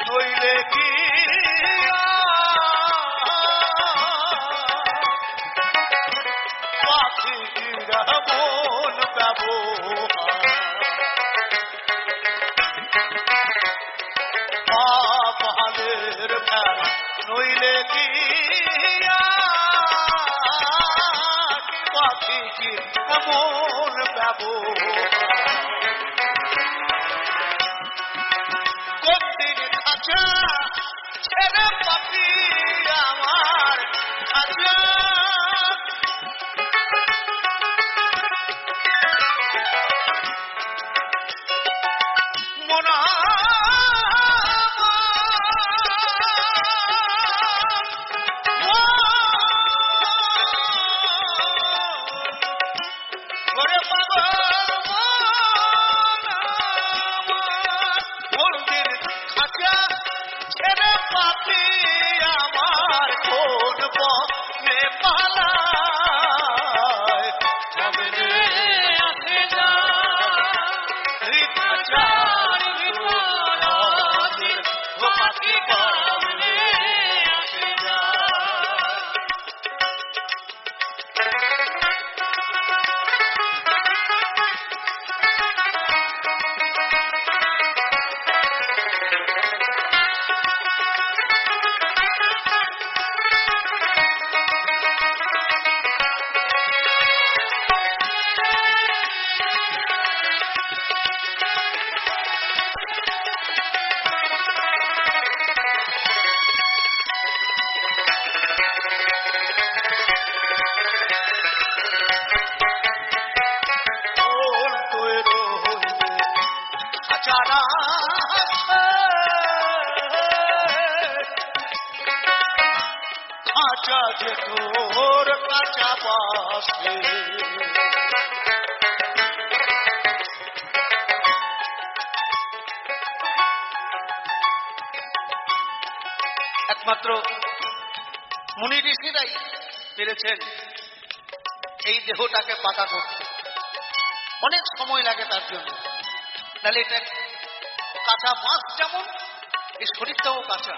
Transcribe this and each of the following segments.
নইলে কি পাখিরা মন ব্যবহারের ফের নইলে কি পাখি মন ব্যবহার ছেড়ে পাখি আমার খাঁচা মনা ঘরে পাগল মন্দির খাঁচা ছেড়ে পাখি আমার কোন পথে পালায় সামনে আসে না খাঁচার ভিতর পাখি সামনে আসে না খাঁচা যে তোর কাঁচা বাসে একমাত্র মুনি ঋষিরাই পেরেছেন এই দেহটাকে পাকা করতে। অনেক সময় লাগে তার জন্য। তাহলে এটা কাঁচা বাঁশ যেমন এই শরীরটাও কাঁচা।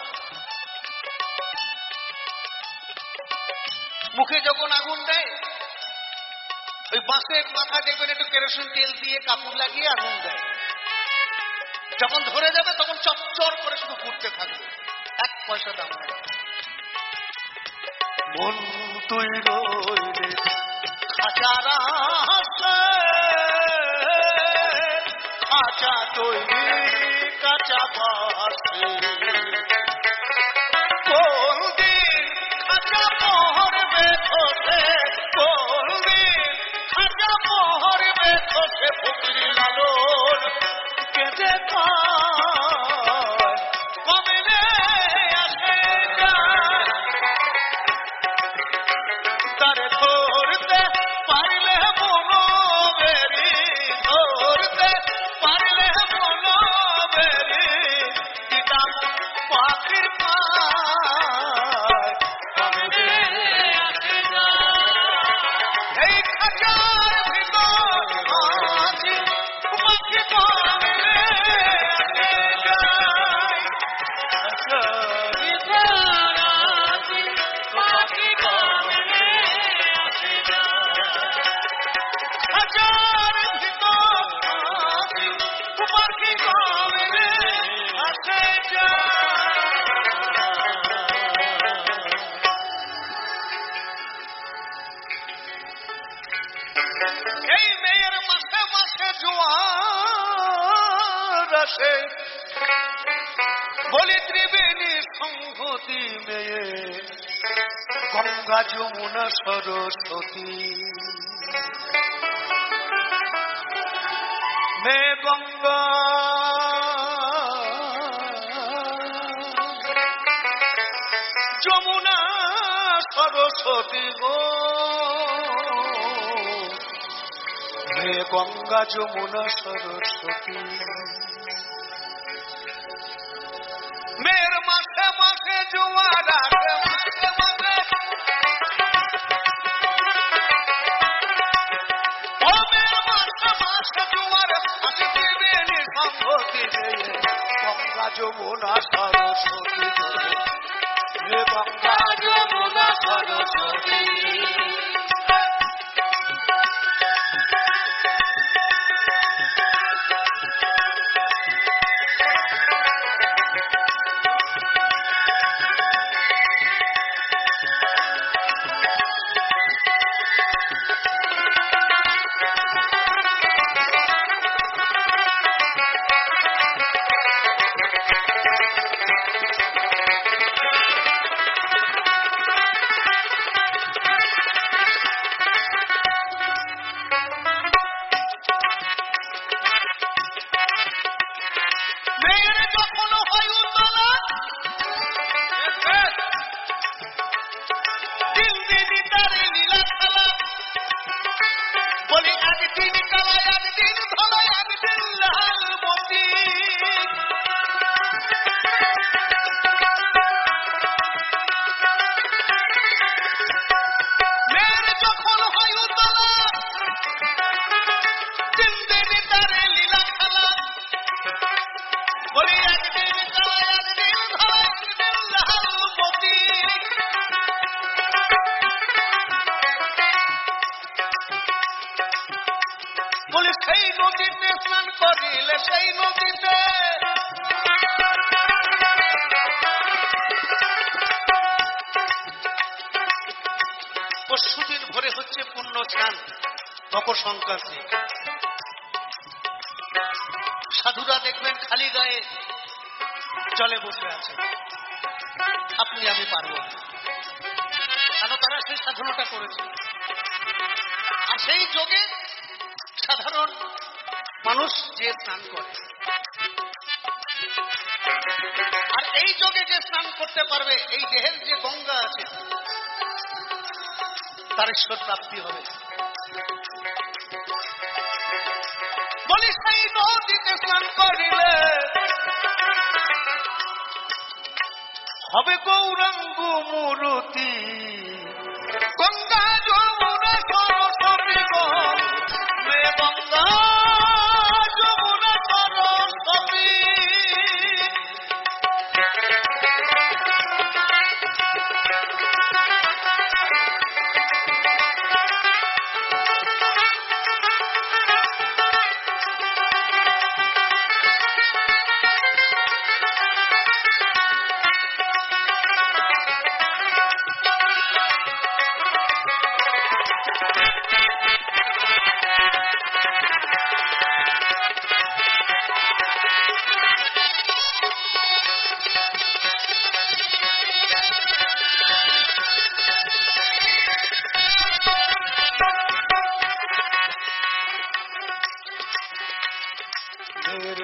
মুখে যখন আগুন দেয় ওই বাঁশের মাথা দেখবেন একটু কেরোসিন তেল দিয়ে কাপড় লাগিয়ে আগুন দেয়, যখন ধরে যাবে তখন চচ্চর করে শুধু ঘুরতে থাকবে, এক পয়সা দাম নেই। মন তুই রইলে খাঁচারা খাঁচা তৈরি কাঁচা বাসে কোন দিন খাঁচা পহরবে খসে, কোন দিন খাঁচা পহরবে খসে ফকির লালন কেঁদে পায় কমলে আসে যায় তারে ধরতে পারলে মনো বেরি, ধরতে পারলে মনো বেরি দিতাম পাখির পায় কমলে আসে যায় এই খাঁচার ভিতর আছি পাখি কমলে আসে যায় খাঁচার ভিতর আছি পাখি কমলে আসে যায় খাঁচার ভিতর আছি পাখি কমলে এই মেয়ের মাসে মাসে জোয়ার আসে, বলি ত্রিবেণী সংহতি মেয়ে গঙ্গা যমুনা সরস্বতী। মেয়ে গঙ্গা যমুনা সরস্বতী গো, মেয়ে গঙ্গা যমুনা সরস্বতী। মেয়ের মাসে মাসে জোয়ার আসে, মাসে মাসে ও মেয়ের মাসে মাসে জোয়ার আসে, ত্রিবেণী সংহতি মেয়ে গঙ্গা যমুনা সরস্বতী, হে গঙ্গা যমুনা সরস্বতী। বলি সেই নদীতে স্নান করিলে, সেই নদীতে পরশুদিন ভোরে হচ্ছে পুণ্য স্নান, মকর সংক্রান্তি। সাধুরা দেখবেন খালি গায়ে জলে বসে আছে, আপনি আমি পারবো না, কেন তারা সেই সাধনাটা করেছে। আর সেই যোগে সাধারণ মানুষ যে স্নান করে, আর এই যোগে যে স্নান করতে পারবে, এই দেহের যে গঙ্গা আছে তার ঈশ্বর প্রাপ্তি হবে। বলি সেই নদীতে স্নান করিলে হবে গৌরাঙ্গ মূরতি, গঙ্গা যমুনা সরস্বতী গো, মেয়ে গঙ্গা যমুনা সরস্বতী।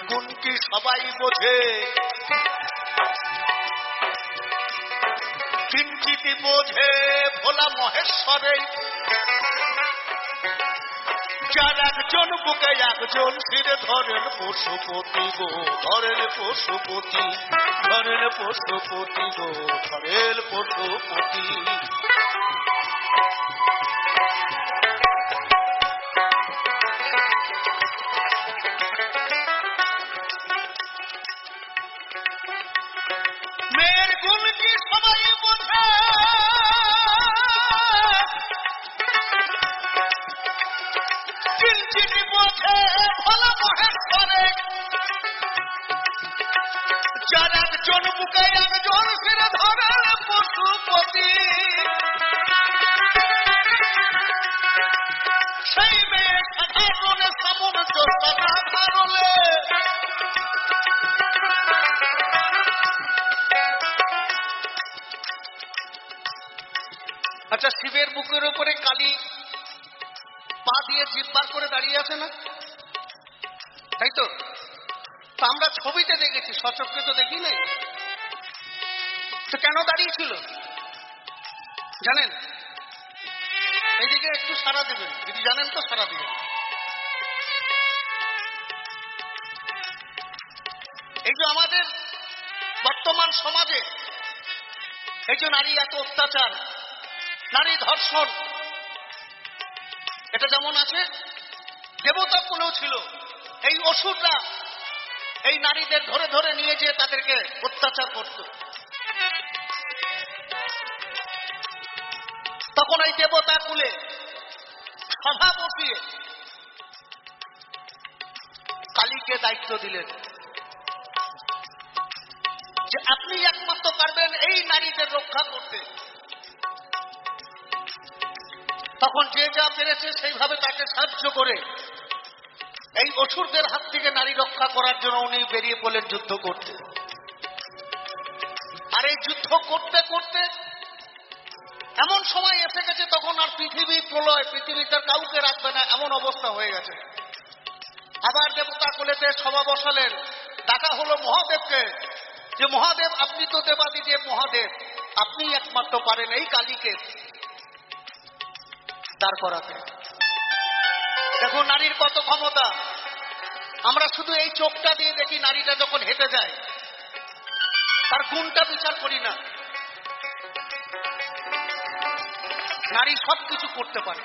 গুণ কি সবাই বোঝে, কিঞ্চিত বোঝে ভোলা মহেশ্বরে, যার একজন বুকে একজন ফিরে ধরেন পশুপতি গো, ধরেন পশুপতি, ধরেন পশুপতি গো, ধরেন পশুপতি। মেয়ের গুণ কি সবাই বোঝে, কিঞ্চিত বোঝে ভোলা মহেশ্বরে, যার একজন বুকে একজন ফিরে ধরেন পশুপতি। সেই বুকের উপরে কালী পা দিয়ে জিভ বার করে দাঁড়িয়ে আছে না, তাই তো? আমরা ছবিতে দেখেছি, সচক্ষে তো দেখি নাই। তো কেন দাঁড়িয়েছিল জানেন? এইদিকে একটু সাড়া দেবেন, যদি জানেন তো সাড়া দেবেন। এই যে আমাদের বর্তমান সমাজে এই যে নারী এত অত্যাচার, নারী ধর্ষণ, এটা যেমন আছে, দেবতা কুলেও ছিল। এই অসুররা এই নারীদের ধরে ধরে নিয়ে যেয়ে তাদেরকে অত্যাচার করত। তখন এই দেবতা কুলে সভা বসিয়ে কালীকে দায়িত্ব দিলেন যে আপনি একমাত্র পারবেন এই নারীদের রক্ষা করতে। তখন যে যা পেরেছে সেইভাবে তাকে সাহায্য করে এই অসুরদের হাত থেকে নারী রক্ষা করার জন্য উনি বেরিয়ে পড়লেন যুদ্ধ করতে। আর এই যুদ্ধ করতে করতে এমন সময় এসে গেছে তখন আর পৃথিবী প্রলয়, পৃথিবীতে কাউকে রাখবে না এমন অবস্থা হয়ে গেছে। আবার দেবতা কোলেতে সভা বসালেন, ডাকা হলো মহাদেবকে যে মহাদেব আপনি তো দেবাদিদেব মহাদেব, আপনি একমাত্র পারেন এই কালীকে দাঁড় করাতে। দেখো নারীর কত ক্ষমতা। আমরা শুধু এই চোখটা দিয়ে দেখি, নারীটা যখন হেঁটে যায় তার গুণটা বিচার করি না। নারী সবকিছু করতে পারে।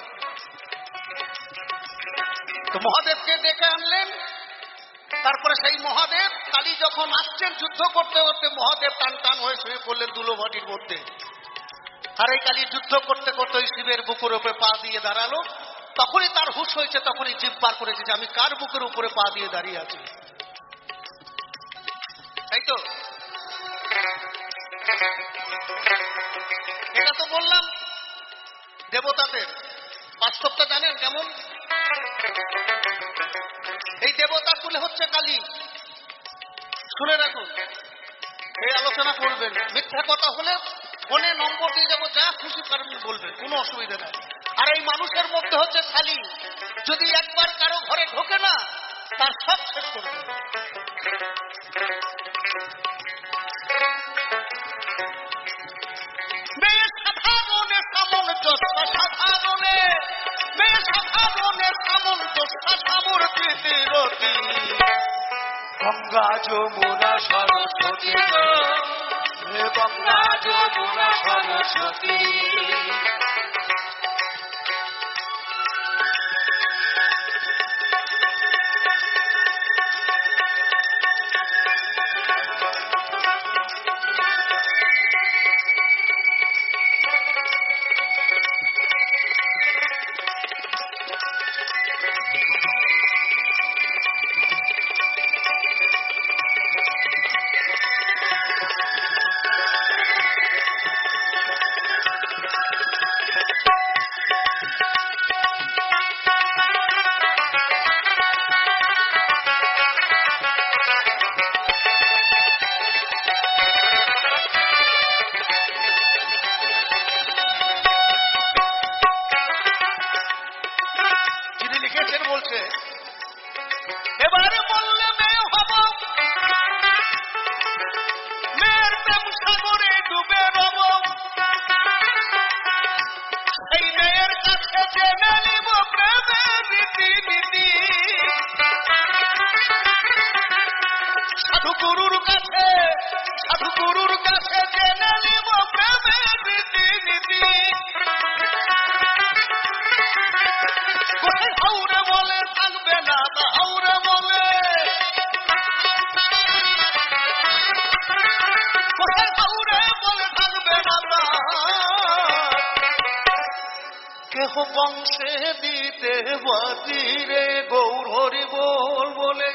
তো মহাদেবকে ডেকে আনলেন, তারপরে সেই মহাদেব কালী যখন আসছেন যুদ্ধ করতে করতে মহাদেব টান টান হয়ে শুয়ে পড়লেন ধুলোভাটির মধ্যে। আর এই কালী যুদ্ধ করতে করতে ওই শিবের বুকের উপরে পা দিয়ে দাঁড়ালো। তখনই তার হুঁশ হয়েছে, তখনই জিভ বার করেছে যে আমি কার বুকের উপরে পা দিয়ে দাঁড়িয়ে আছি, তাই তো? এটা তো বললাম দেবতাদের। বাস্তবটা জানেন কেমন? এই দেবতা কুলে হচ্ছে কালী। শুনে রাখুন, এই আলোচনা করবেন, মিথ্যা কথা হলে ফোনে নম্বর দিয়ে যাবো, যা খুশি পারবেন বলবেন, কোনো অসুবিধা নাই। আর এই মানুষের মধ্যে হচ্ছে শালী, যদি একবার কারো ঘরে ঢোকে না তার সব শেষ করে দেবে। মেয়ে সাধারণে সামঞ্জস্য, সাধারণে মেয়ে সাধারণে সামঞ্জস্য, সামর্থ্যে রতি গঙ্গা যমুনা সরস্বতী, গঙ্গা যমুনা সরস্বতী। বলছে এবারে বললে মেয়ে হব, মেয়ের প্রেম সাগরে ডুবে রব, এই মেয়ের কাছে জেনে নিব প্রেমের রীতিনীতি, সাধুগুরুর কাছে, সাধুগুরুর কাছে জেনে নিব প্রেমের রীতিনীতি। হাউরে বলে থাকবে না, হাউরে বলে হাউরে বলে থাকবে না, কেহ বংশে দিতে বাতিরে গৌর হরি বল বলে।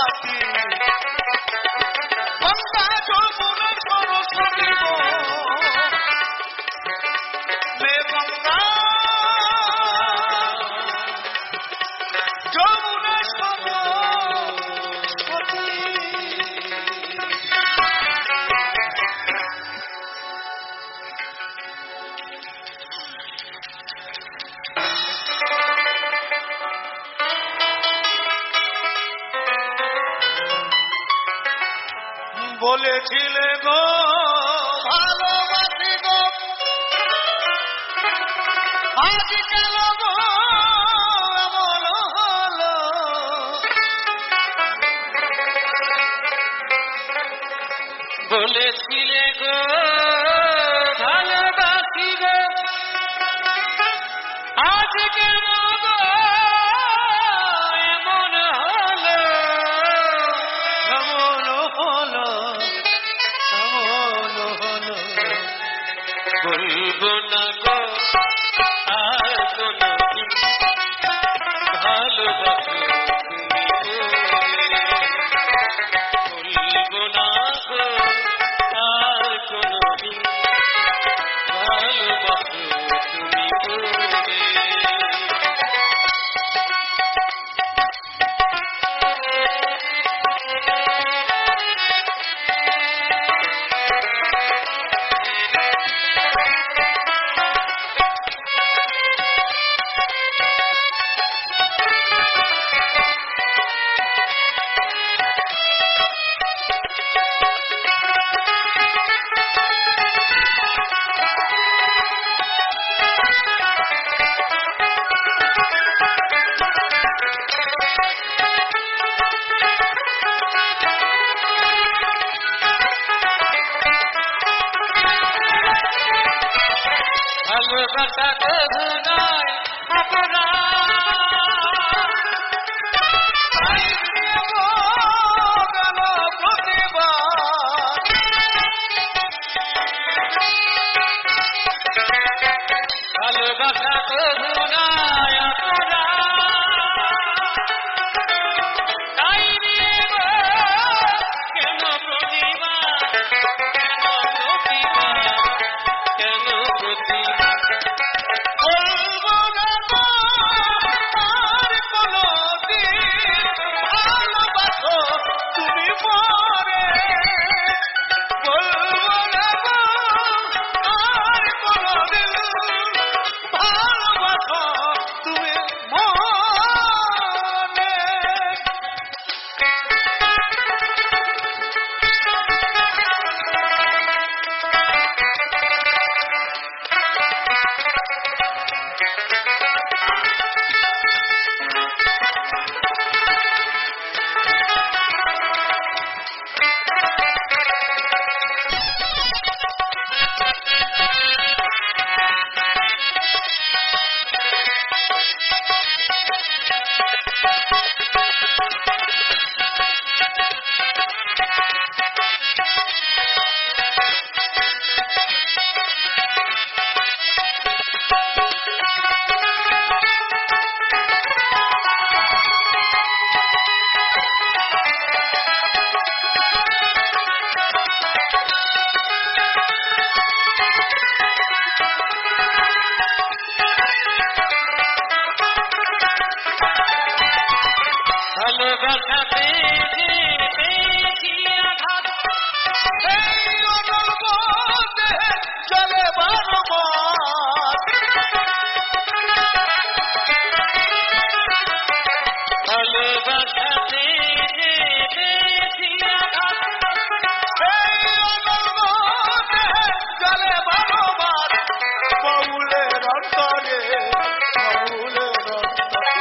বাকি গঙ্গা যমুনা সরস্বতী গো মে গঙ্গা যমুনা সরস্বতী। বলেছিলে গো ভালোবাসি গো আজ কেন গো এমন হলো বলেছিলে গো ভালোবাসি গো আজ কেন গো এমন হলো এমন হলো বলবো না গো আর কোনো ভালোবাসো বলবো না গো আর কোনো ভালোবাসো তুমি ভালোবাসা কবু নয় ভালোবাসা কবু নয় তাই নিয়ে কেন প্রতিবাদ কেন প্রতিবাদ বলবো না আর কোনো দিন ভালোবাসো তুমি পরে বলবো না আর কোনো দিন ভালোবাসো তুমি মনে। ভালোবাসা পেয়েছি আঘাত এই অনল মধ্যে চলে বারবার ভালোবাসা পেয়েছি আঘাত এই অনল মধ্যে চলে বারবার বাউলের অন্তরে বাউলের অন্তরে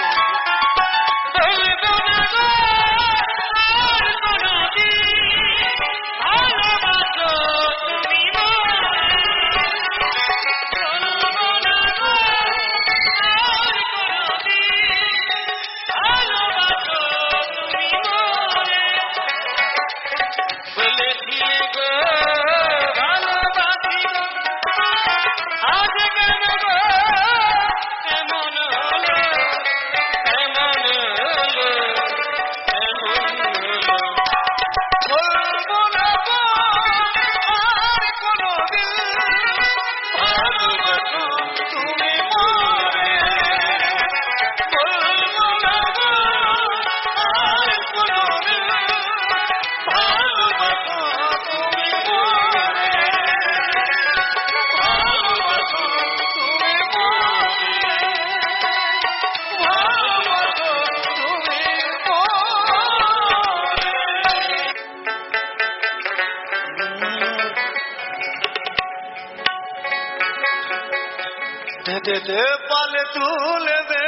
দে দে পালে তুলে দে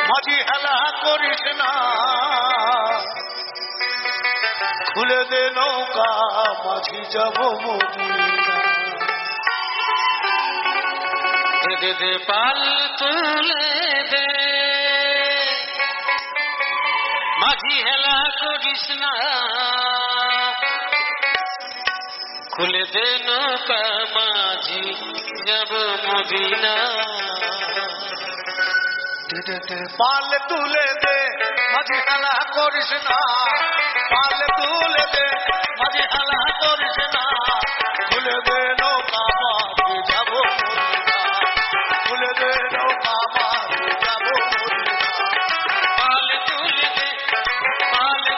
মাঝি হেলা করিস না খুলে দে নৌকা মাঝি যাব মদিনা দে দে পাল তুলে দে মাঝি হেলা করিস না খুলে দে নৌকা মাঝি যাব মদিনা পাল তুলে দে মাঝি হেলা করিস না পাল তুলে দে মাঝি হেলা করিস না খুলে দে নৌকা মাঝি যাব মদিনা খুলে দে নৌকা মাঝি যাব মদিনা পাল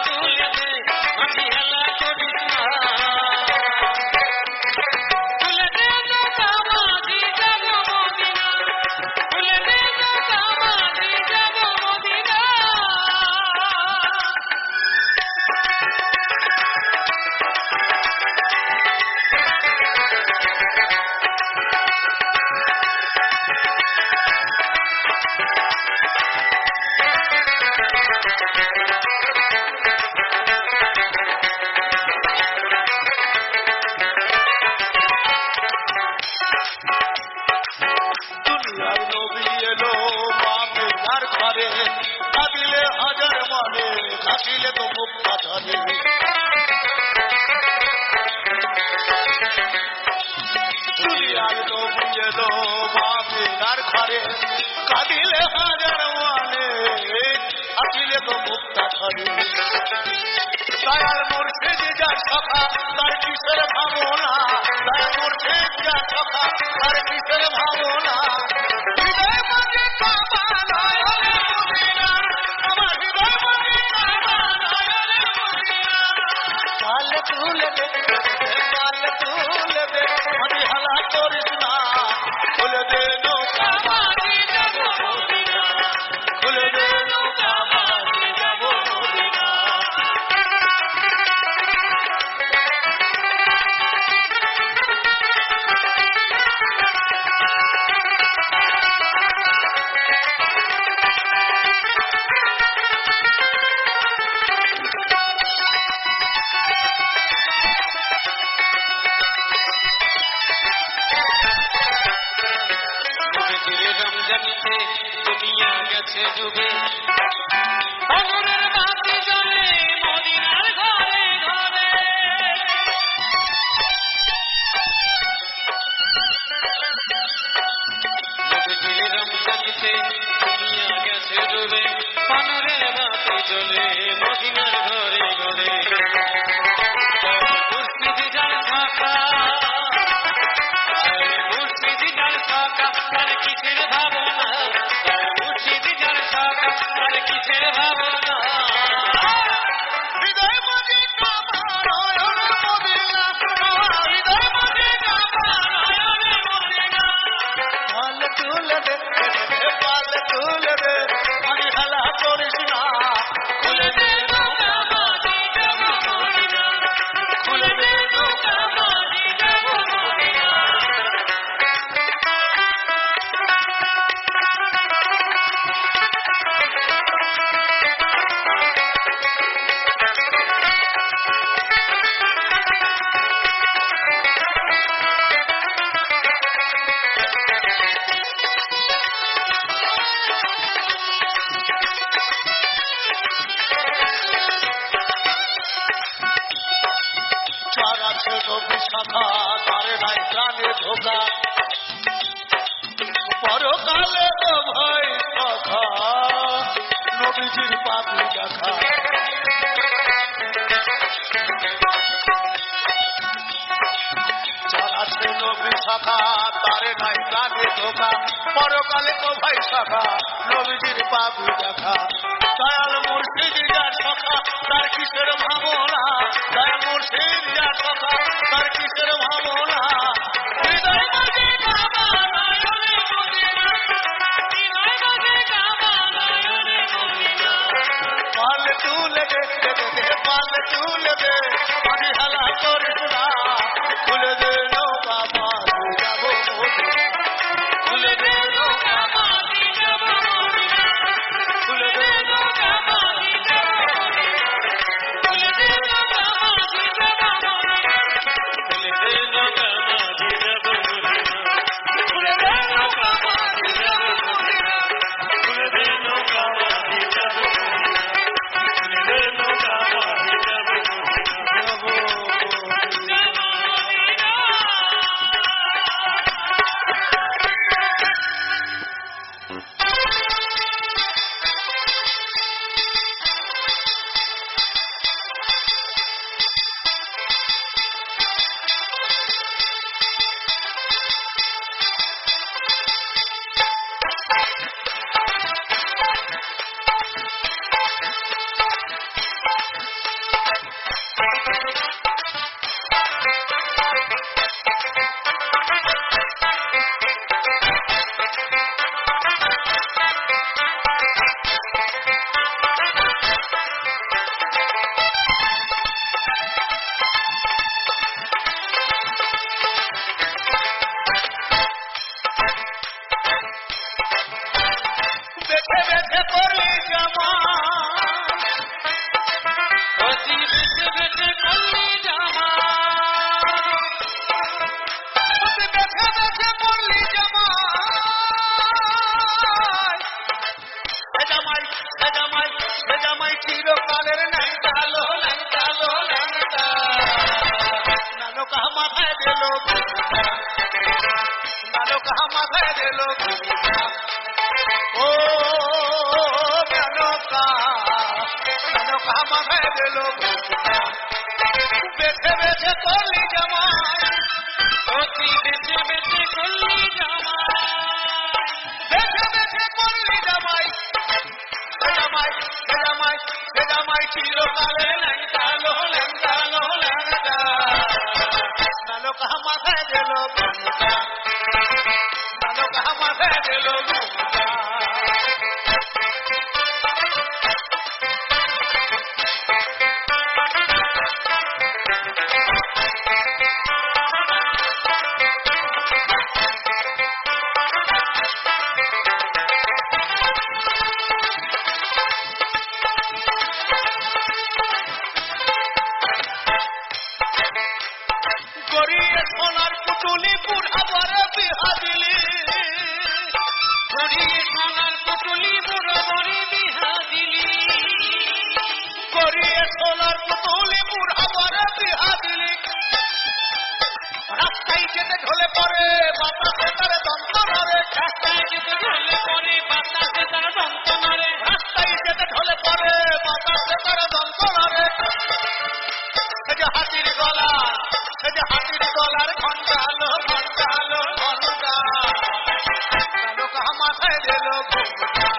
তুলে দে মাঝি হেলা করিস না খুলে দে নৌকা মাঝি যাব মদিনা খুলে দে নৌকা মাঝি যাব মদিনা দুনিয়ার নবী এলো মামিনার ঘরে কাঁদিলে হাজার মানে কাঁদিলে তো মুখ কাঁধারে দুনিয়ার নবী এলো মামিনার ঘরে কাঁদিলে হাজার মানে কাঁদিলে তো মুখ কাঁধারে দয়াল মুর্শিদ যার সখা তার কিসের ভাবনা দয়াল মুর্শিদ যার সখা তার কিসের ভাবনা হৃদয় মাঝে কাবা নয়নে মদিনা আমার হৃদয় মাঝে কাবা নয়নে মদিনা পাল তুলে দে মাঝি হেলা করিস না খুলে দে নৌকা মাঝি যাব মদিনা খুলে দে নৌকা মাঝি যাব মদিনা রমজানিতে দুনিয়া গেছে ডুবে আগুনের বাতি জ্বলে মদিনার ঘরে ঘরে রমজানিতে দুনিয়া গেছে ডুবে আগুনের বাতি জ্বলে মদিনার ঘরে ঘরে মুর্শিদ যার ফাঁকা মুর্শিদ যার ফাঁকা তার কিসের ভাবনা মুর্শিদ যার ফাঁকা তার কিসের ভাবনা হৃদয় মাঝে কাবা নয়নে মদিনা আমার হৃদয় মাঝে কাবা নয়নে মদিনা পাল তুলে দে মাঝি হেলা করিস না খুলে দে নৌকা মাঝি যাব মদিনা খুলে দে নৌকা মাঝি যাব মদিনা চারা ছোট বিশাখা তার নাই প্রাণে ধোকা পরকালে তো ভয় সখা নবীজির পাপি দেখা চারা ছোট বিশাখা তার নাই প্রাণে ধোকা পরকালে তো ভয় সখা নবীজির পাপি দেখা দয়াল মুর্শিদ যার সখা তার কিসের ভাবনা দয়াল মুর্শিদ যার সখা তার কিসের ভাবনা হৃদয় মাঝে কাবা নয়নে মদিনা হৃদয় মাঝে কাবা নয়নে মদিনা পাল তুলে দে পাল তুলে দে আমি হালা করিস না খুলে দে নৌকা মাঝি যাবো খুলে দে নৌকা মাঝি যাবো খুলে দে নৌকা মাঝি যাবো খুলে দে নৌকা মাঝি যাবো খুলে দে নৌকা মাঝি যাবো খুলে দে নৌকা মাঝি যাবো খুলে দে নৌকা মাঝি যাবো খুলে দে নৌকা মাঝি যাবো বেছে বেছে করলি জামা অতি বেছে বেছে করলি জামা বেছে বেছে করলি জামা সে জামাই চিরকালের ন্যাংটালো ন্যাংটালো ন্যাংটা নানকা মাথায় দিল নানকা মাথায় দিল ও নানকা নানকা মাথায় দিল বেছে বেছে করলি জামা অতি বেছে বেছে করলি জামা বেছে বেছে করলি জামাই জামাই চিরকালে ল্যাংটালো ল্যাংটালো ল্যাংটা নানকা মাথায় দিল নানকা মাথায় দিল গড়িয়ে সোনার পুতুলি বুড়া বরে বিহা দিলি গড়িয়ে সোনার পুতুলি বুড়ো বরে বিহা দিলি গড়িয়ে সোনার পুতুলি বুড়া বরে বিহা দিলি রাস্তায় যেতে ঢলে পড়ে বাতাসে তার দন্তনারে রাস্তায় যেতে ঢলে পড়ে বাতাসে তার দন্তনারে রাস্তায় যেতে ঢলে পড়ে বাতাসে তার দন্তনারে সে যে হাতির গলার ঘন্টা আলো ঘন্টা নানকা মাথায় দিল ঘুমটা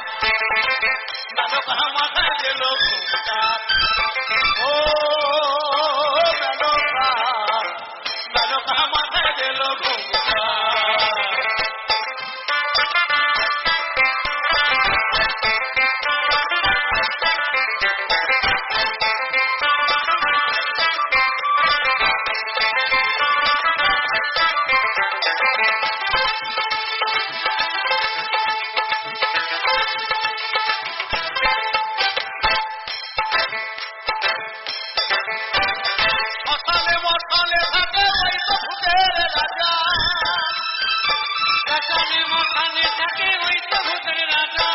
নানকা মাথায় দিল ঘুমটা ও নানকা মাথায় দিল ঘুমটা মশালে থাকে ওই তো ভূতের রাজা শ্মশানে মশানে থাকে ওই তো ভূতের রাজা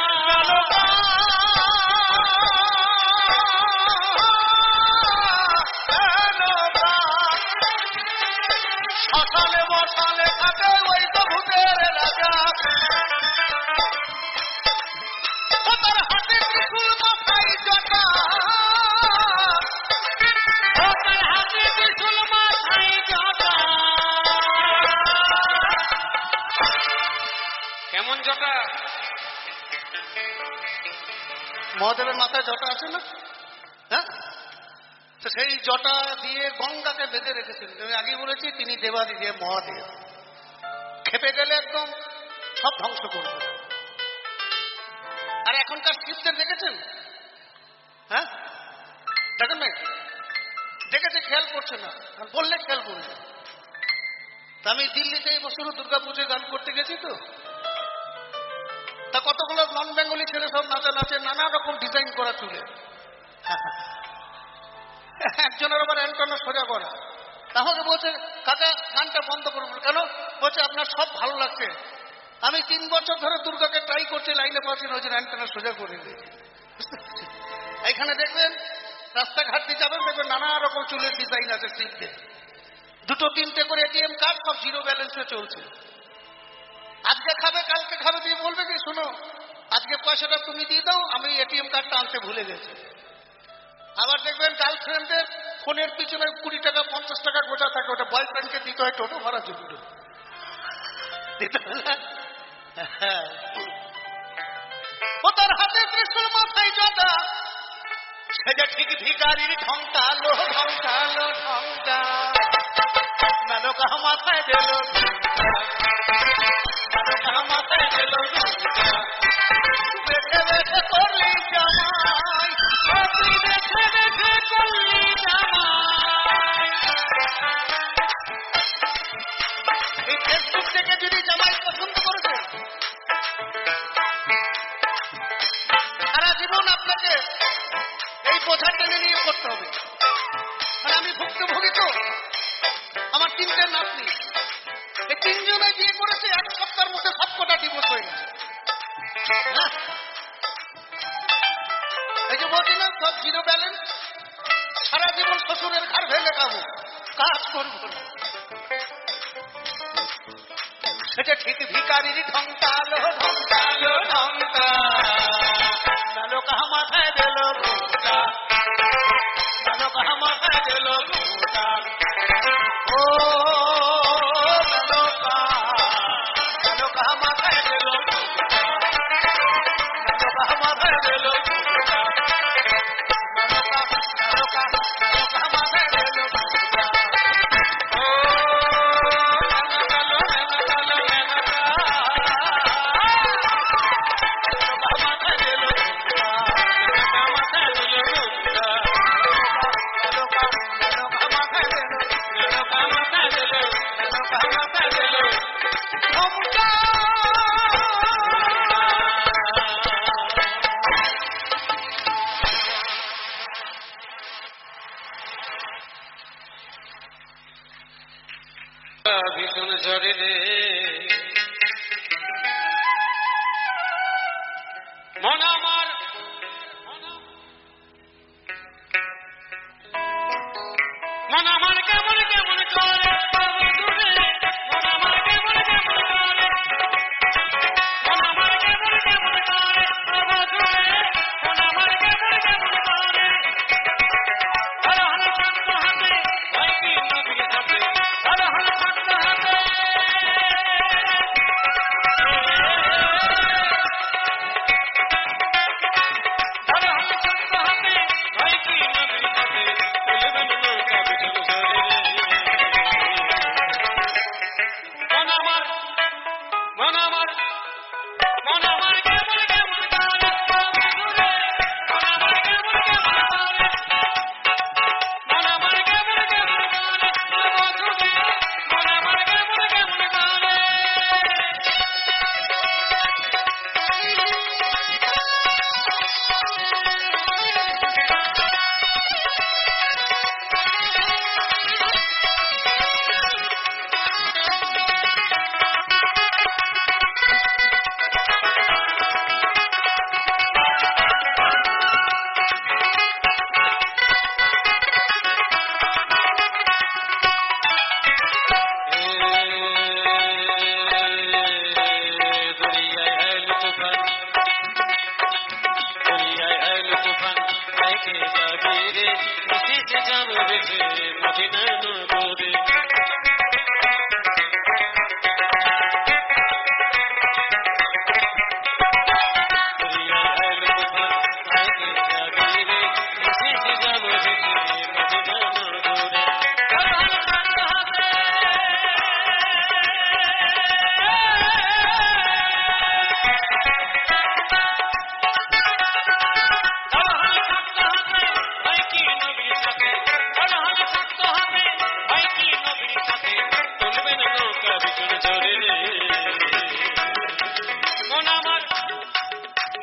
শ্মশানে মশালে থাকে ওই তো ভূতের রাজা তার হাতে ত্রিশূল মাথায় জটা তার হাতে ত্রিশূল মাথায় জটা কেমন জটা মহাদেবের মাথায় জটা আছে না হ্যাঁ তো সেই জটা দিয়ে গঙ্গাকে বেঁধে রেখেছিলেন আমি আগেই বলেছি তিনি দেবাদিদেব মহাদেব খেপে গেলে একদম সব ধ্বংস করবে আর এখনকার শিবদের দেখেছেন হ্যাঁ দেখেন নাই, দেখেছে খেয়াল করছে না, বললে খেয়াল করবে। তা আমি দিল্লিতে এই বছরও দুর্গাপুজোয় গান করতে গেছি তো, তা কতগুলো নন বেঙ্গলি ছেলে সব নাচে নাচে, নানা রকম ডিজাইন করা চুলে, একজনের আবার অ্যান্টনা সোজা করা। তাহলে বলছে কাকা গানটা বন্ধ করবো কেন? বলছে আপনার সব ভালো লাগছে, আমি 3 বছর ধরে দুর্গাকে ট্রাই করছি, লাইনে পাচ্ছি না, ওই জন্য অ্যান্টনা সোজা করে দিয়েছি। এখানে দেখবেন রাস্তাঘাট দিয়ে যাবেন, দেখবেন নানা রকম চুলের ডিজাইন আছে, শিখবে 2-3টে করে এটিএম কার্ড, সব জিরো ব্যালেন্সে চলছে। আজকে খাবে কালকে খাবে, দিয়ে বলবে যে শোনো আজকে পয়সাটা তুমি দিয়ে দাও, আমি এটিএম কার্ডটা আনতে ভুলে গেছি। আবার দেখবেন গার্লফ্রেন্ডের ফোনের পিছনে 20 টাকা 50 টাকা গোটা থাকে, ওটা বয়ফ্রেন্ডকে দিতে হয় টোটো ভাড়া জন্য, দিতে হয় না? ও তার হাতে কৃষ্ণ মাথায় জটা, সেটা ঠিক ভিকারির ঢংকালো ঢংকালো ঢংকা, মেনকা মাথায় দিল, মেনকা মাথায় দিল, বেঠে বেঠে করলি জামাই, তুই বেঠে বেঠে করলি জামাই। এই ফেসবুক থেকে যদি জামাই পছন্দ করেছে, সারা জীবন আপনাকে এই বোঝা টেনে নিয়ে করতে হবে। আর আমি ভুক্তভোগী তো, আমার 3টে নাতনি, এই 3 জনে বিয়ে করেছে, 1 সপ্তাহের মধ্যে সবকটা ডিভোর্স হয়ে গেছে। এই যে বলছি না সব জিরো ব্যালেন্স, সারা জীবন শ্বশুরের ঘর ভেঙে খাবো, কাজ করবো না। সেটা ঠিক ভিকারির ঢংকালো ঢংকালো ঢংকা, মেনকা মাথায় দিল গোটা, মেনকা মাথায় দিল গোটা, ও মেনকা, মেনকা মাথায় দিল গোটা, মেনকা মাথায় দিল গোটা, মেনকা মেনকা মেনকা মাথায় দিল গোটা, ও ভীষণ ঝরে রে মন আমার, মন আমার কেমন কেমন করে, মন আমার কেমন কেমন করে, মন আমার কেমন কেমন করে, মন আমার কেমন কেমন করে, হর হর শান্ত হাতে ভাই কি নবীর হাতে, হর হর শান্ত হাতে, হর হর শান্ত হাতে ভাই কি নবীর হাতে, বলবেন নৌকা ভীষণ ঝরে রে মন আমার, মন আমার, মন আমার কেমন কেমন করে, মন আমার কেমন কেমন করে, মন আমার কেমন কেমন করে, মন আমার কেমন কেমন করে।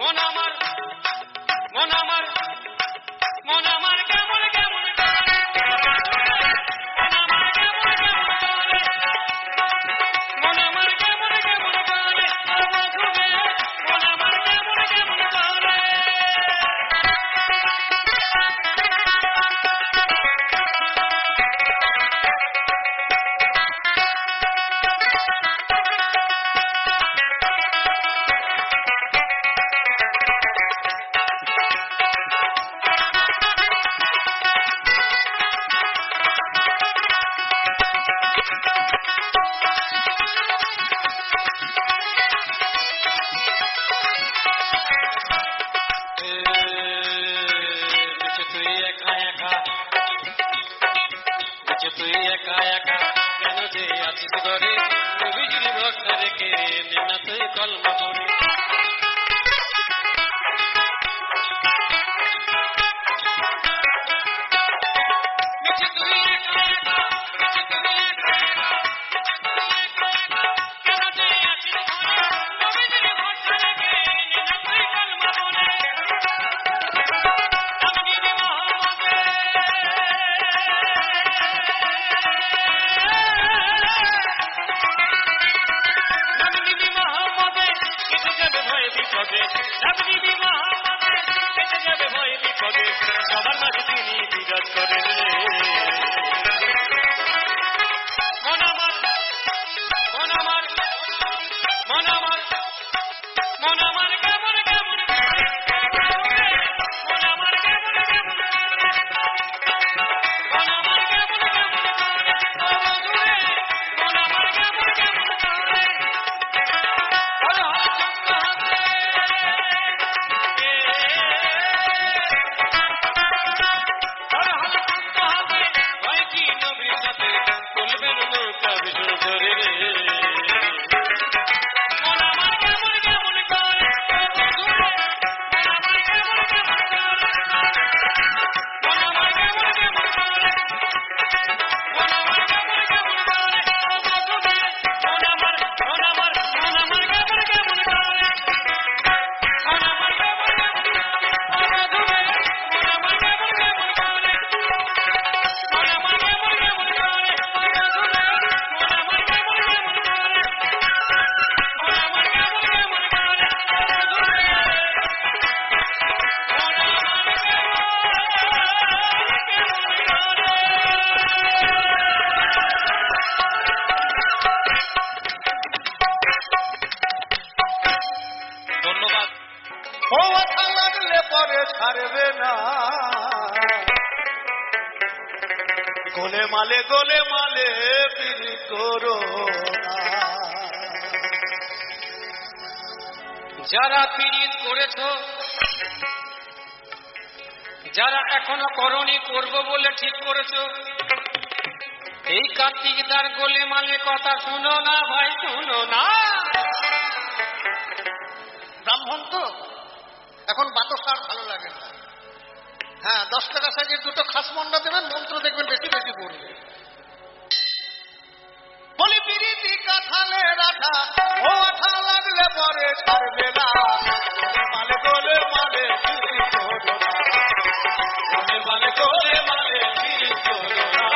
মন আমার মন আমার মন আমার কেমন কেমন করে মন আমার কেমন কেমন করে মন আমার কেমন কেমন করে বধুরে মন আমার কেমন কেমন করে তুই একা একা কেন যে আছিস ঘরে বিজলি ভক্ত রেখে নিনা তুই কলমা করে সবার মাঝে তিনি বিরাজ করেন মন আমার মন আমার মন আমার মন আমার কেমন কেমন করে মন আমার কেমন কেমন করে মন আমার কেমন কেমন করে বধুরে মন আমার কেমন কেমন করে হর হর চক্র হাতে ছাড়বে না গোলে মালে পিড়ি করো না যারা পীড়িত করেছ যারা এখনো করনি করব বলে ঠিক করেছো এই কার্তিক তার গোলে মালে কথা শুনো না ভাই শুনো না ব্রাহ্মণ তো এখন বাতাসার ভালো লাগে না হ্যাঁ 10 টাকা সাইজের দুটো খাস মন্ডা দেবেন মন্ত্র দেখবেন বেশি বেশি পড়বে বলি পিরিতি কাঁঠালে রাখা ও আঠা লাগলে পরে ছাড়বে না গোলে মালে পিড়ি করো না গোলে মালে পিড়ি করো না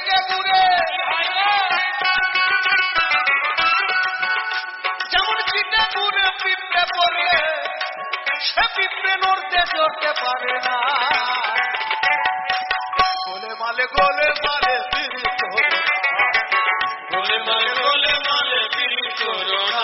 ছিটে পুরে যেমন ছিটে পুরে পিঁপড়ে পড়লে সে পিঁপড়ে নড়তে চড়তে পারে না। গোলে মালে পিড়ি করো গোলে মালে পিড়ি করো না।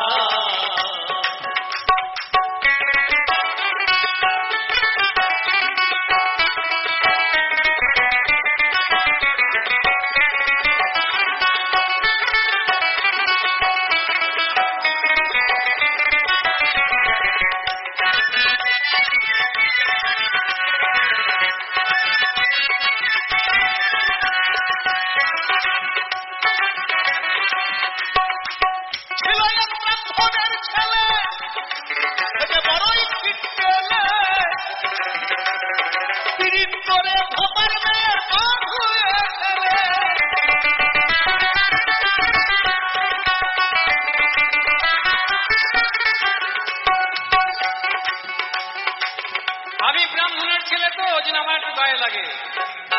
আমি ব্রাহ্মণের ছেলে তো ওই জন্য আমার একটু গায়ে লাগে,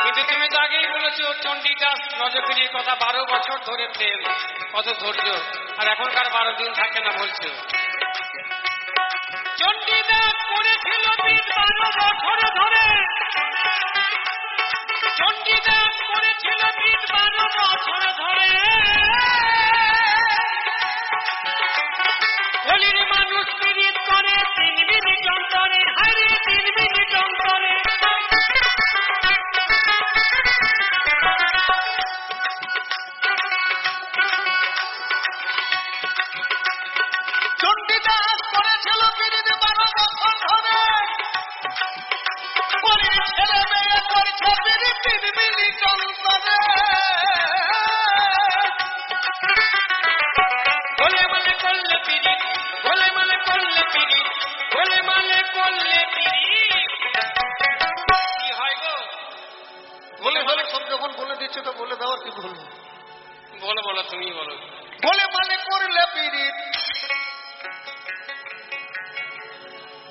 কিন্তু তুমি তো আগেই বলেছো চণ্ডীদাস নজরপিড়ির কথা 12 বছর ধরে প্রেম, কত ধৈর্য, আর এখনকার 12 দিন থাকে না বলছো। চণ্ডীদাস করেছিল 12 বছর ধরে, চণ্ডীদাস করেছিল 12 বছর ধরে, বলির মানুষ পীড়িত করে 3 মিনিট অন্তরে, হারে 3 মিনিট অন্তরে। চণ্ডীদাস করেছিল পীড়িত 12 বছর ধরে, বলির ছেলে মেয়ে করছে পীড়িত 3 মিনিট অন্তরে। গোলে মালে করলে পীড়িত, গোলে মালে করলে পীড়িত, গোলে মালে করলে পীড়িত। কি হয় গো? বলে বলে সব যখন বলে দিচ্ছে তো বলে দেওয়ার কি বলবো? বলো বলো, তুমি বলো। বলে মানে করলে পীড়িত,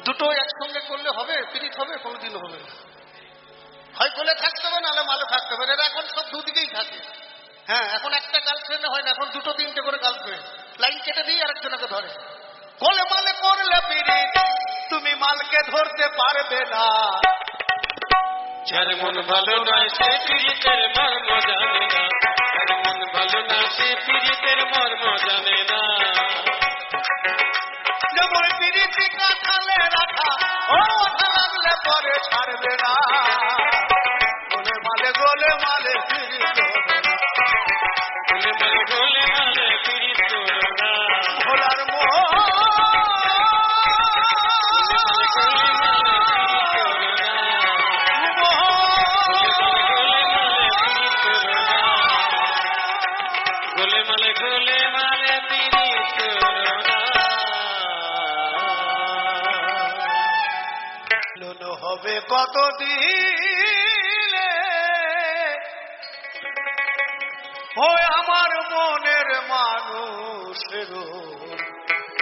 দুটো একসঙ্গে করলে হবে? পীড়িত হবে? কোনোদিন হবে না। হয় বলে থাকতে হবে, নাহলে মালে থাকতে হবে। এরা এখন সব দুদিকেই থাকে। হ্যাঁ, এখন একটা গার্লফ্রেন্ড হয় না, এখন 2-3টে করে গার্লফ্রেন্ড। লাইন কেটে দিয়ে আরেকজনকে ধরে। গোলে মালে করলে পীড়িত, তুমি মালকে ধরতে পারবে না। যার মন ভালো নয় সে পীড়িতের মর্ম জানে না, যার মন ভালো না সে পীড়িতের মর্ম জানে না। যেমন পীড়িতি কাঁঠালে রাখা, ও ওঠা লাগলে পরে ছাড়বে না। গোলে মালে পীড়িত হবে না। গোলে মালে পীড়িত করো না। ভোলার মোহ গোলে মালে পীড়িত করো না। লোন হবে কতদিনে ওই আমার মনের মানুষের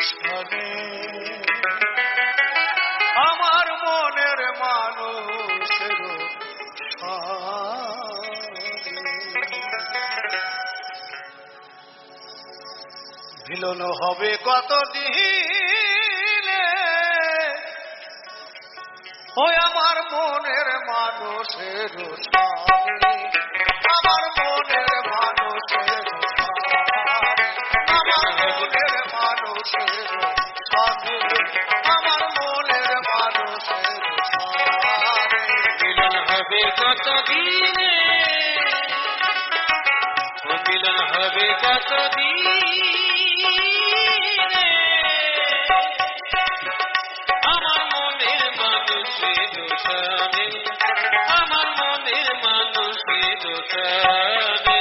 সনে, আমার মনের মানুষের মিলন হবে কতদিনে ওই আমার মনের মানুষের সামনে, আমার মনের মানুষের সামনে, আমার মনের মানুষের সামনে, আমার মনের মানুষের সামনে। মিলন হবে কতদিনে, ও মিলন হবে কতদিনে, আমার মনের মানুষের সামনে, আমার মনের মানুষের সামনে।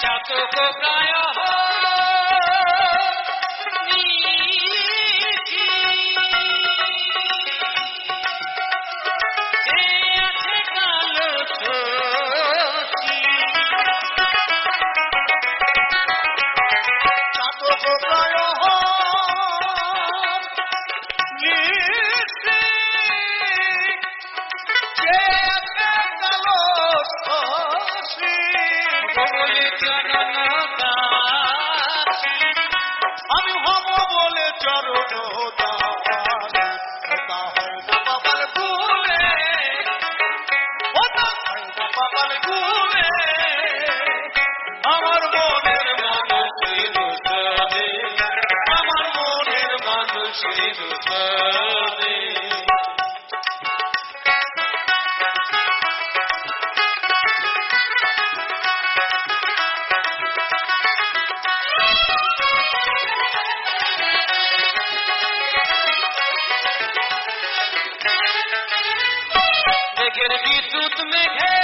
চাতক প্রায় নিশি চরণ দাস আমি হব বলে চরণ দাস ওটা হয় না বাবার ভুলে ওটা হয় না বাবার ভুলে আমার মনের মানুষের সবে আমার মনের মানুষের সবে মেঘের বিদ্যুৎ মেঘে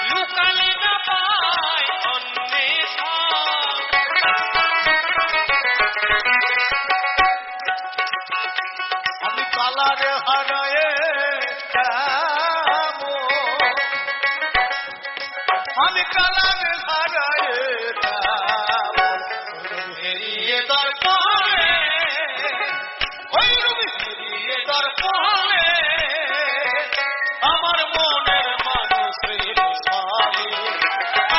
লুকালে না পায় অন্বেষণ আমি কালারে হারায়ে যাবো আমি কালারে হারায়ে যাবো হেরিয়ে দর্পণে ওই রবি হেরিয়ে দর্পণে আমার মনের মানুষের সবে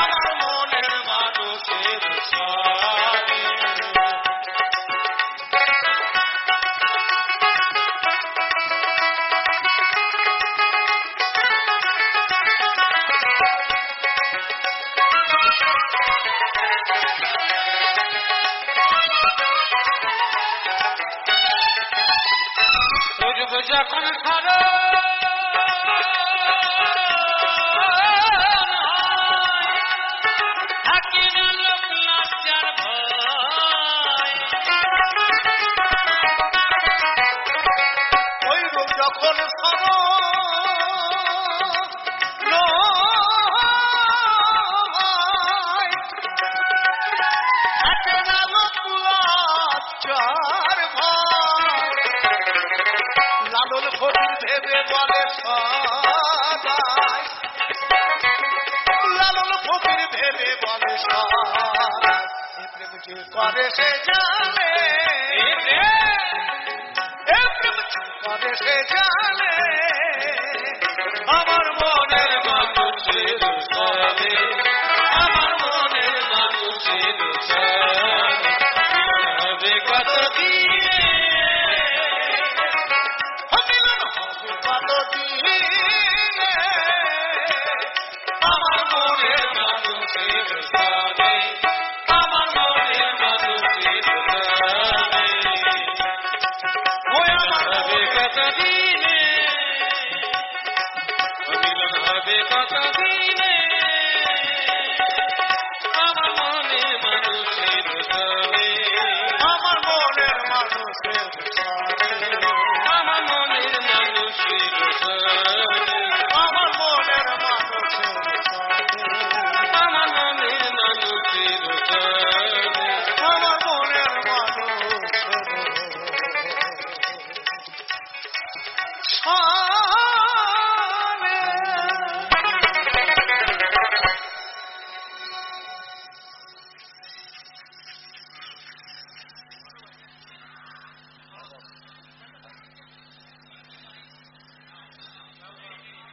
আমার মনের মানুষের সবে যখন খারো থাকে না লোক লজ্জার ভয় ওই রূপ যখন খারো থাকে না লোক লজ্জার ভয় লালন ফকির ভেবে বলে সদাই লালন ফকির ভেবে বলে সদাই প্রেম যে করে সে জানে প্রেম যে করে সে জানে আমার মনের মানুষের সবে আমার মনের মানুষের সবে কত দিনে আমার মনের মানুষের সবে আমার মনের মানুষের সবে ওই আমার হবে কত দিনে মিলন হবে কত দিনে আমার মনের মানুষের সবে আমার মনের মানুষের সবে আমার মনের মানুষের সবে আমার মনের মানুষের সবে আমার মনের মানুষের সবে আমার মনের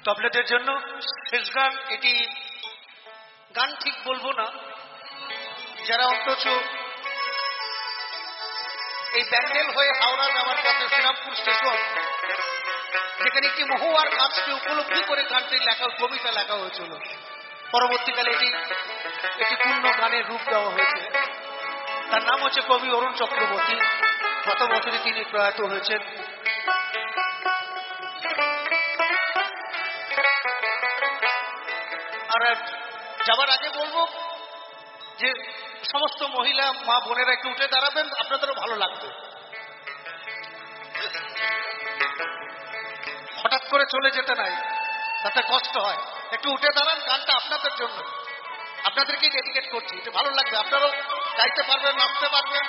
তবলাদের জন্য শেষ গান। এটি গান ঠিক বলবো না, যারা অন্তত এই ব্যান্ডেল হয়ে হাওড়া যাওয়ার পথে শ্রীরামপুর স্টেশন, যেখানে একটি মহুয়ার কাজকে উপলব্ধি করে গানটি লেখা, কবিতা লেখা হয়েছিল, পরবর্তীকালে এটি পূর্ণ গানের রূপ দেওয়া হয়েছে। তার নাম হচ্ছে কবি অরুণ চক্রবর্তী। গত বছরই তিনি প্রয়াত হয়েছেন। আর যাবার আগে বলবো যে সমস্ত মহিলা মা বোনেরা একটু উঠে দাঁড়াবেন, আপনাদেরও ভালো লাগবে। হঠাৎ করে চলে যেতে নাই, তাতে কষ্ট হয়। একটু উঠে দাঁড়ান, গানটা আপনাদের জন্য, আপনাদেরকেই ডেডিকেট করছি। এটা ভালো লাগবে, আপনারাও গাইতে পারবেন, নাচতে পারবেন।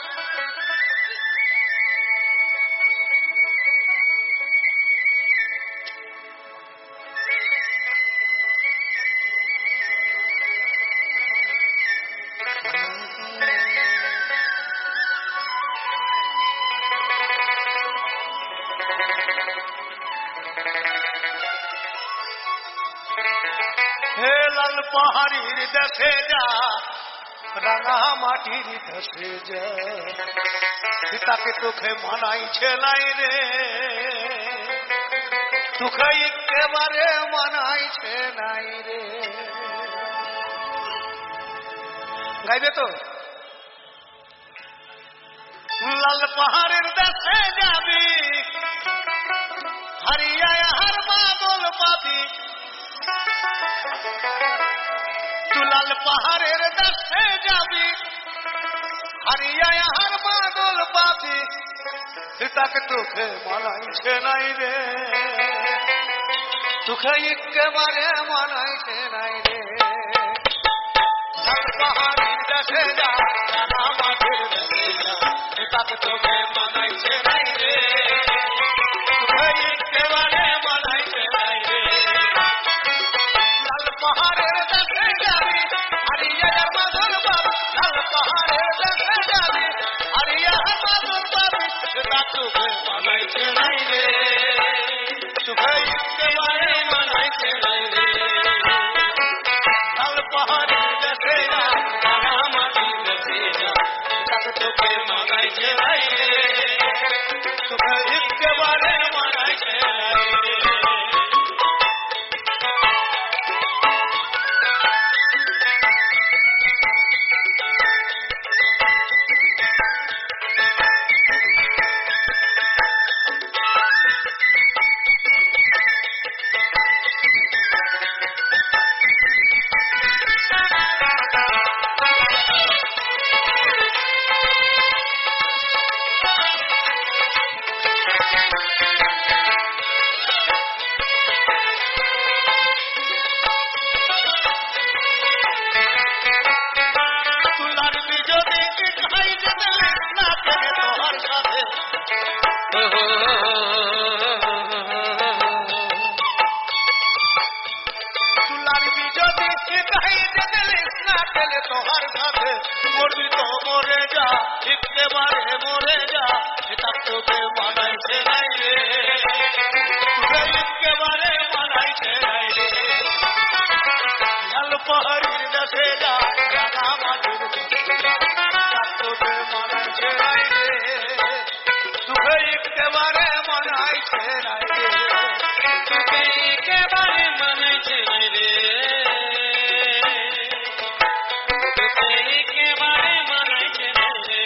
পাহাড়ির দেশে যা রাঙা মাটির দেশে যা সীতাকে তোকে মানাইছে নাই রে তোকে একেবারে মানাইছে নাই রে গাইবে তো লাল পাহাড়ের দেশে যাবি হারিয়া হার বাদল পাবি তুই লাল পাহাড়ের দেশে যাবি হারিয়া হার বাদল পাবি সীতাকে তোকে মানাইছে নাই রে তোকে একেবারে মানাইছে নাই রে লাল পাহাড়ের দেশে যা রাঙা মাটির দেশে যা সীতাকে তোকে মানাইছে নাই রে তোকে একেবারে মানাইছে নাই রে লাল পাহাড়ের দেশে যাবি হারিয়া হার বাদল পাবি লাল পাহাড়ের দেশে যাবি হারিয়া হার বাদল পাবি সীতা তোকে মানাইছে নাই রে তোকে একেবারে মানাইছে নাই রে লাল পাহাড়ের দেশে যা রাঙা মাটির দেশে যা সীতাকে তোকে মানাইছে নাই রে তোকে একেবারে মানাইছে নাই রে তুলার বিজনে খাই যেতে না পেলে তোহার সাথে তুলার বিজনে খাই যেতে না পেলে তোহার সাথে মরবি তো মরে যা একেবারে মরে যা এটা তোকে মানাইছে নাই রে তোকে একেবারে মানাইছে নাই রে লাল পাহাড়ির দেশে যা রাঙা মাটির দেশে যা তোকে মানাইছে নাই রে তোকে একেবারে মানাইছে নাই রে তোকে একেবারে মানাইছে নাই রে তোকে একেবারে মানাইছে নাই রে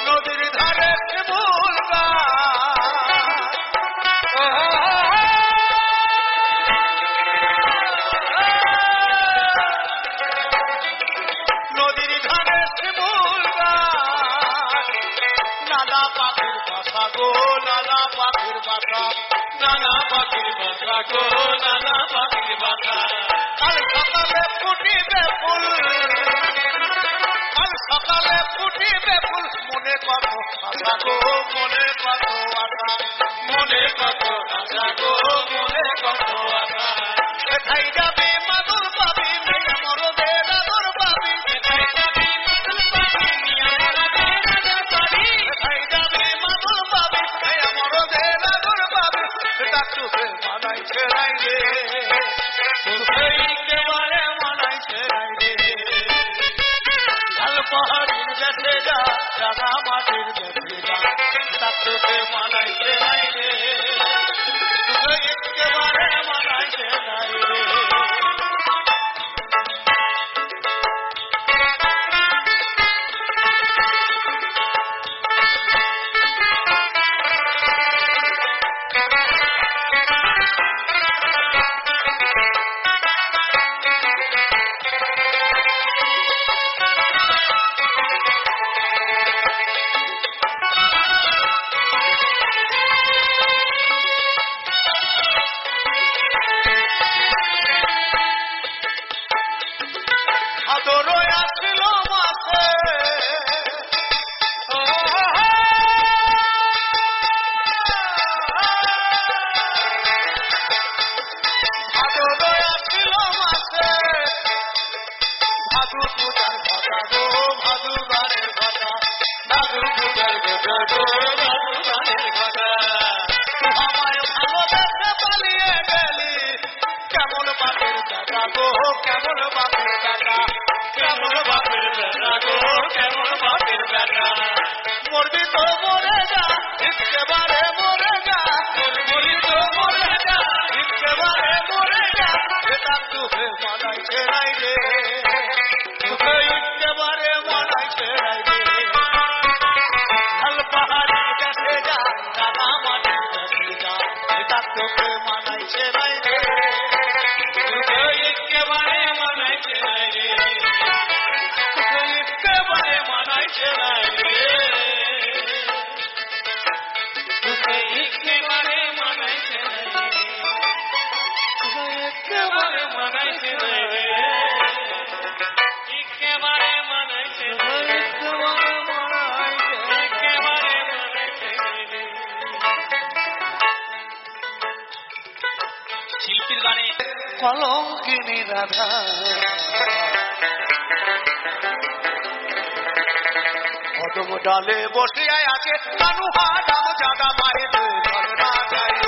নদীর ধারে শিমুল নদীর ধারে শিমুল নানা পাখির বাসা গো নানা পাখির বাসা নানা পাখির বাসা গো নানা পাখির বাসা কাল সকালে ফুটিবে ফুল কাল সকালে ফুটিবে ফুল মনে কত আশা গো মনে কত আশা মনে কত আশা গো মনে কত আশা কোথায় যাবে মাদুর পাবি মেয়ে মরদের আদর পাবি কোথায় যাবি মাদুর পাবি মিয়া মরদের আদর পাবি কোথায় যাবে মাদুর পাবি মেয়ে মরদের আদর পাবি সেটা তোকে মানাইছে নাই রে তোকে একেবারে মানাইছে নাই রে লাল পাহাড়ির দেশে যা রাঙা মাটির দেশে যা সেটা তোকে মানাইছে নাই রে তোকে একেবারে মানাইছে নাই রে বুকের ভেতরে গানের কথা আমায় ভালোবেসে পালিয়ে গেলি কেমন বাপের দাদা গো কেমন বাপের দাদা কেমন বাপের বেটা গো কেমন বাপের বেটা মরবি তো মরে যা একেবারে মরে যা মরবি তো মরে যা একেবারে মরে যা এটা তুহে মানাইছে নাই রে তুহে একেবারে মানাইছে নাই রে লাল পাহাড়ির কাছে যা দাদা মাটির কাছে যা এটা তোকে মানাইছে নাই রে তুই একেবারে মানাইছে নাই রে তুহে একেবারে মানাইছে নাই রে তুই একেবারে মানাইছে নাই রে একেবারে মানাইছে নাই রে একেবারে মানাইছে নাই রে একেবারে মানাইছে নাই রে শিল্পীর গানে কলঙ্কিনী রাধা কদম ডালে বসিয়া আছে কানু হাডাম জাদা মায়ের ঘরে না যাই